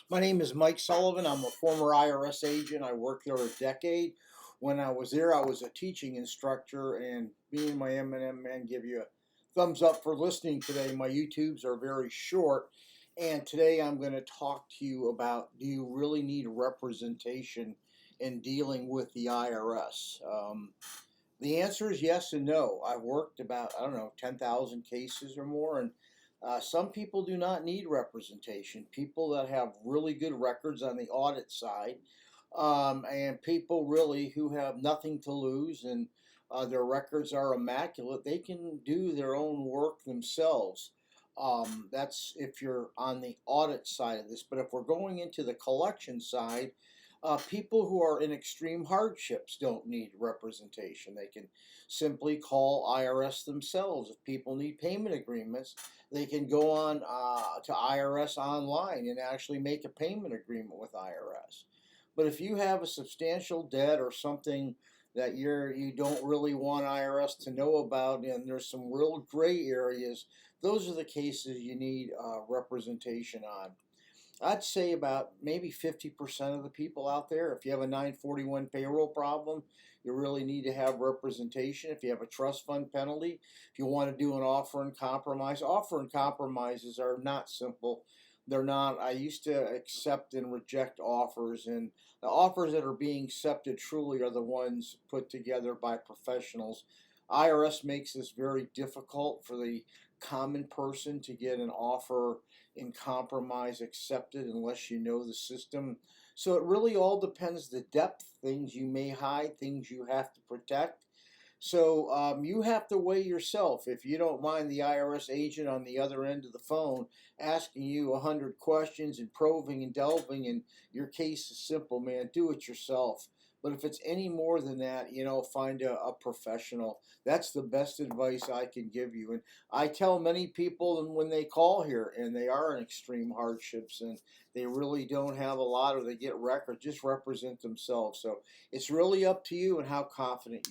My name is Mike Sullivan. I'm a former IRS agent. I worked there a decade. When I was there, I was a teaching instructor, and me and my M&M man give you a thumbs up for listening today. My YouTubes are very short, and today I'm going to talk to you about, do you really need representation in dealing with the IRS? The answer is yes and no. I've worked about, I don't know, 10,000 cases or more, and some people do not need representation. People that have really good records on the audit side, and people really who have nothing to lose and their records are immaculate, they can do their own work themselves. That's if you're on the audit side of this. But if we're going into the collection side, people who are in extreme hardships don't need representation. They can simply call IRS themselves. If people need payment agreements, they can go on to IRS online and actually make a payment agreement with IRS. But if you have a substantial debt or something that you don't really want IRS to know about, and there's some real gray areas, those are the cases you need representation on. I'd say about maybe 50% of the people out there, if you have a 941 payroll problem, you really need to have representation. If you have a trust fund penalty, if you want to do an offer and compromises are not simple. They're not. I used to accept and reject offers, and the offers that are being accepted truly are the ones put together by professionals. IRS makes this very difficult for the common person to get an offer in compromise accepted unless you know the system. So it really all depends the depth, things you may hide, things you have to protect. So you have to weigh yourself. If you don't mind the IRS agent on the other end of the phone asking you 100 questions and probing and delving, and your case is simple, man, do it yourself. But if it's any more than that, find a professional. That's the best advice I can give you. And I tell many people, and when they call here and they are in extreme hardships and they really don't have a lot, or they get records, just represent themselves. So it's really up to you and how confident